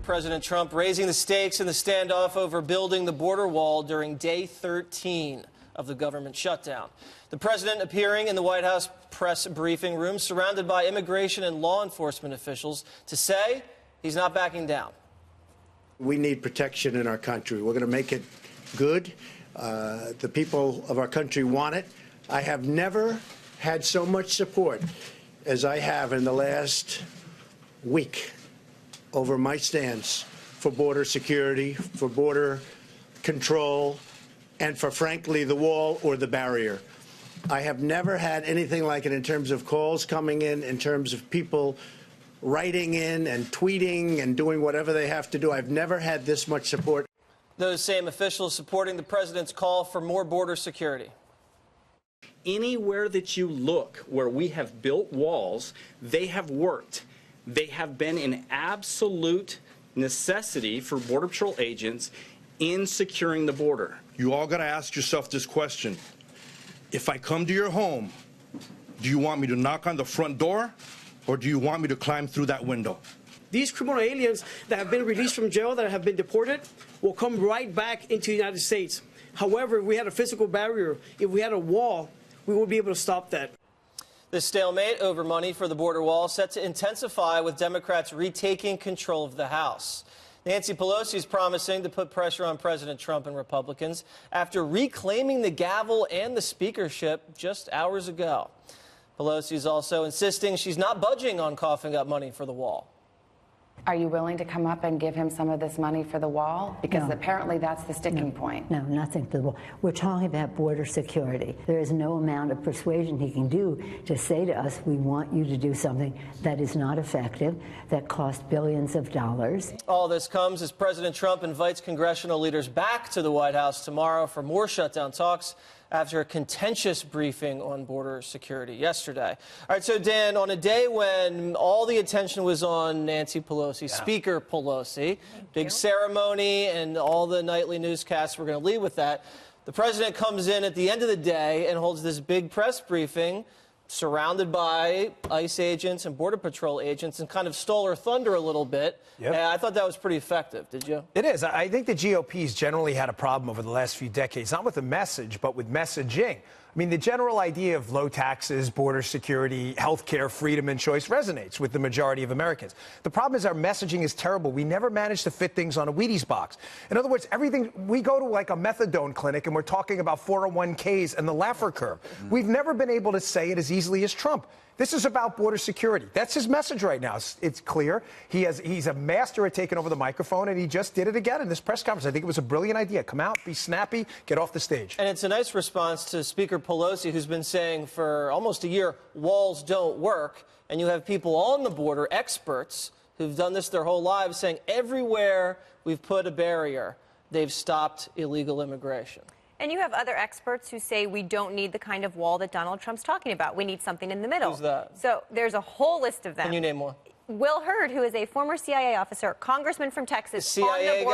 President Trump raising the stakes in the standoff over building the border wall during day 13 of the government shutdown. The president appearing in the White House press briefing room surrounded by immigration and law enforcement officials to say he's not backing down. We need protection in our country. We're going to make it good. The people of our country want it. I have never had so much support as I have in the last week over my stance for border security, for border control, and for, frankly, the wall or the barrier. I have never had anything like it in terms of calls coming in terms of people writing in and tweeting and doing whatever they have to do. I've never had this much support. Those same officials supporting the president's call for more border security. Anywhere that you look where we have built walls, they have worked. They have been an absolute necessity for Border Patrol agents in securing the border. You all got to ask yourself this question. If I come to your home, do you want me to knock on the front door or do you want me to climb through that window? These criminal aliens that have been released from jail, that have been deported, will come right back into the United States. However, if we had a physical barrier, if we had a wall, we would be able to stop that. This stalemate over money for the border wall set to intensify with Democrats retaking control of the House. Nancy Pelosi is promising to put pressure on President Trump and Republicans after reclaiming the gavel and the speakership just hours ago. Pelosi is also insisting she's not budging on coughing up money for the wall. Are you willing to come up and give him some of this money for the wall? Because apparently that's the sticking point. No, nothing for the wall. We're talking about border security. There is no amount of persuasion he can do to say to us, we want you to do something that is not effective, that costs billions of dollars. All this comes as President Trump invites congressional leaders back to the White House tomorrow for more shutdown talks after a contentious briefing on border security yesterday. All right, so Dan, on a day when all the attention was on Nancy Pelosi, Speaker Pelosi, big ceremony and all the nightly newscasts were going to lead with that, the president comes in at the end of the day and holds this big press briefing surrounded by ICE agents and Border Patrol agents and kind of stole her thunder a little bit. Yep. I thought that was pretty effective. Did you? It is. I think the GOP's generally had a problem over the last few decades, not with the message, but with messaging. I mean, the general idea of low taxes, border security, health care, freedom and choice resonates with the majority of Americans. The problem is our messaging is terrible. We never manage to fit things on a Wheaties box. In other words, everything, we go to like a methadone clinic and we're talking about 401ks and the Laffer curve. We've never been able to say it as easily as Trump. This is about border security. That's his message right now. It's clear. He's a master at taking over the microphone, and he just did it again in this press conference. I think it was a brilliant idea. Come out, be snappy, get off the stage. And it's a nice response to Speaker Pelosi, who's been saying for almost a year, walls don't work. And you have people on the border, experts, who've done this their whole lives, saying everywhere we've put a barrier, they've stopped illegal immigration. And you have other experts who say we don't need the kind of wall that Donald Trump's talking about. We need something in the middle. Who's that? So there's a whole list of them. Can you name one? Will Hurd, who is a former CIA officer, congressman from Texas, CIA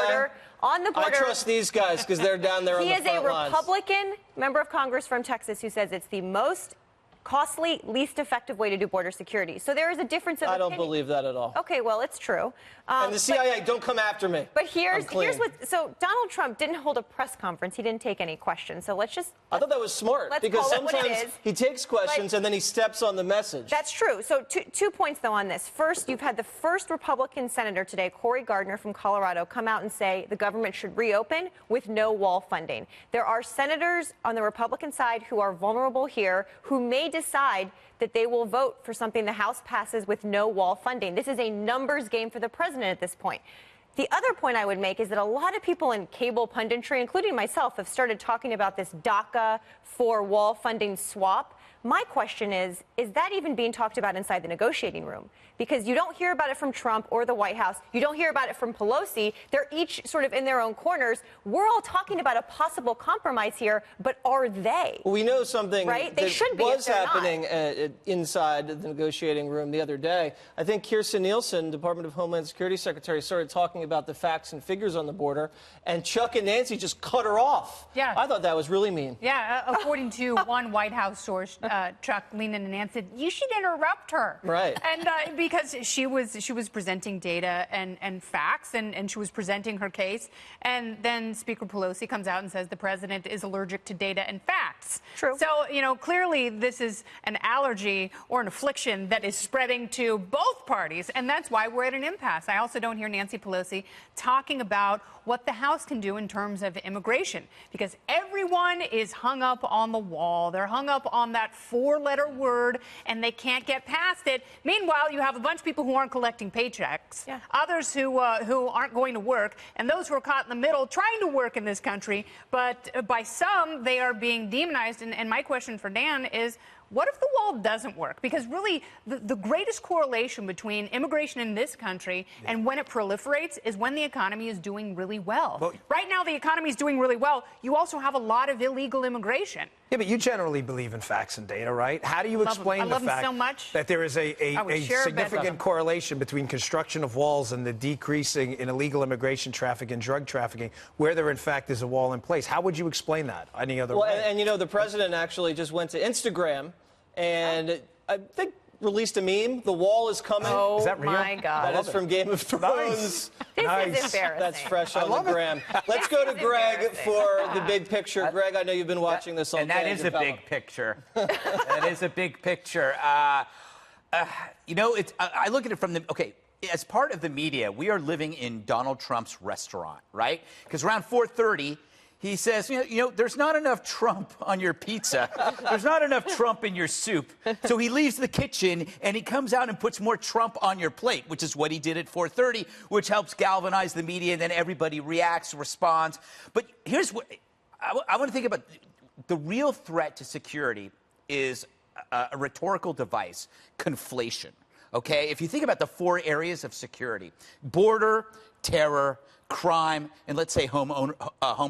on the border. I trust these guys because they're down there on the front lines. He is a Republican member of Congress from Texas who says it's the most costly, least effective way to do border security. So there is a difference of opinion. I don't believe that at all. Okay, well, it's true. And the CIA, don't come after me. But here's what, so Donald Trump didn't hold a press conference. He didn't take any questions. So let's I thought that was smart because sometimes he takes questions and then he steps on the message. That's true. So two points, though, on this. First, you've had the first Republican senator today, Cory Gardner from Colorado, come out and say the government should reopen with no wall funding. There are senators on the Republican side who are vulnerable here who may decide that they will vote for something the House passes with no wall funding. This is a numbers game for the president at this point. The other point I would make is that a lot of people in cable punditry, including myself, have started talking about this DACA for wall funding swap. My question is that even being talked about inside the negotiating room? Because you don't hear about it from Trump or the White House. You don't hear about it from Pelosi. They're each sort of in their own corners. We're all talking about a possible compromise here, but are they? Well, we know something right? They should be was happening inside the negotiating room the other day. I think Kirstjen Nielsen, Department of Homeland Security Secretary, started talking about the facts and figures on the border, and Chuck and Nancy just cut her off. Yeah. I thought that was really mean. Yeah, according to one White House source, Chuck leaned in and said, "You should interrupt her." Right. And because she was presenting data and facts, and she was presenting her case, and then Speaker Pelosi comes out and says the president is allergic to data and facts. True. So, clearly this is an allergy or an affliction that is spreading to both parties, and that's why we're at an impasse. I also don't hear Nancy Pelosi talking about what the House can do in terms of immigration, because everyone is hung up on the wall. They're hung up on that 4-letter word, and they can't get past it. Meanwhile, you have a bunch of people who aren't collecting paychecks, others who aren't going to work, and those who are caught in the middle trying to work in this country. But by some, they are being demonized. And my question for Dan is, what if the wall doesn't work? Because really, the greatest correlation between immigration in this country and when it proliferates is when the economy is doing really well. Right now, the economy is doing really well. You also have a lot of illegal immigration. Yeah, but you generally believe in facts and data, right? How do you explain the fact so much that there is a significant correlation between construction of walls and the decreasing in illegal immigration traffic and drug trafficking, where there in fact is a wall in place? How would you explain that? Any other way? And the president actually just went to Instagram and I think released a meme. The wall is coming. Oh, is that real? my God. That is from Game of Thrones. This is embarrassing. That's fresh on the gram. Let's go to Greg for the big picture. Greg, I know you've been watching this all day. And that is a big picture. That is a big picture. I look at it from the, as part of the media, we are living in Donald Trump's restaurant, right? Because around 4:30, he says, there's not enough Trump on your pizza. There's not enough Trump in your soup. So he leaves the kitchen and he comes out and puts more Trump on your plate, which is what he did at 4:30, which helps galvanize the media, and then everybody reacts, responds. But here's what I want to think about. The real threat to security is a rhetorical device, conflation. Okay? If you think about the 4 areas of security: border, terror, crime, and let's say home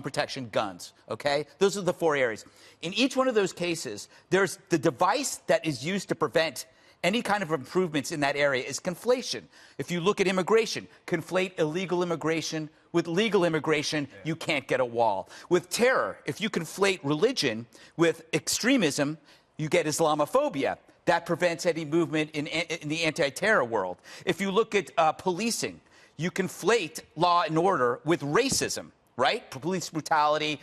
protection, guns, okay? Those are the 4 areas. In each one of those cases, there's the device that is used to prevent any kind of improvements in that area is conflation. If you look at immigration, conflate illegal immigration with legal immigration, you can't get a wall. With terror, if you conflate religion with extremism, you get Islamophobia. That prevents any movement in the anti-terror world. If you look at policing, you conflate law and order with racism, right? Police brutality,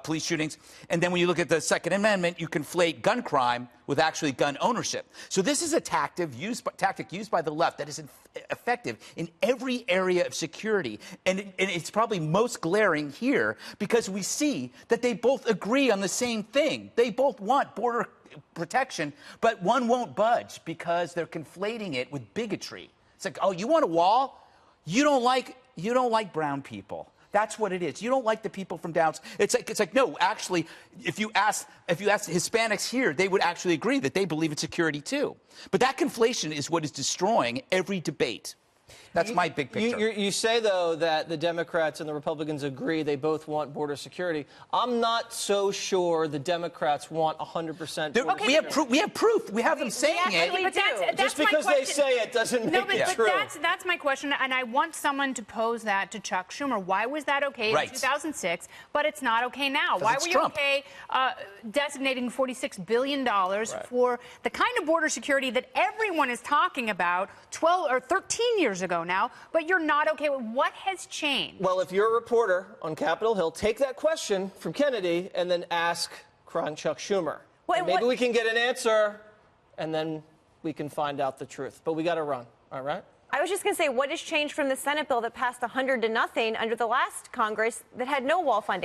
police shootings. And then when you look at the Second Amendment, you conflate gun crime with actually gun ownership. So this is a tactic used by the left that is effective in every area of security. And it's probably most glaring here because we see that they both agree on the same thing. They both want border protection, but one won't budge because they're conflating it with bigotry. It's like, oh, you want a wall? You don't like brown people. That's what it is. You don't like the people from down. It's like no, actually, if you ask Hispanics here, they would actually agree that they believe in security too. But that conflation is what is destroying every debate. That's my big picture. You say, though, that the Democrats and the Republicans agree they both want border security. I'm not so sure the Democrats want 100% border security. We have proof. We have them saying it. But that's just because they say it doesn't make it true. That's my question, and I want someone to pose that to Chuck Schumer. Why was that okay in 2006, but it's not okay now? Why were you okay designating $46 billion for the kind of border security that everyone is talking about 12 or 13 years ago now, but you're not okay with? What has changed? Well, if you're a reporter on Capitol Hill, take that question from Kennedy and then ask Chuck Schumer. Maybe we can get an answer, and then we can find out the truth. But we got to run, all right? I was just going to say, what has changed from the Senate bill that passed 100 to nothing under the last Congress that had no wall funding?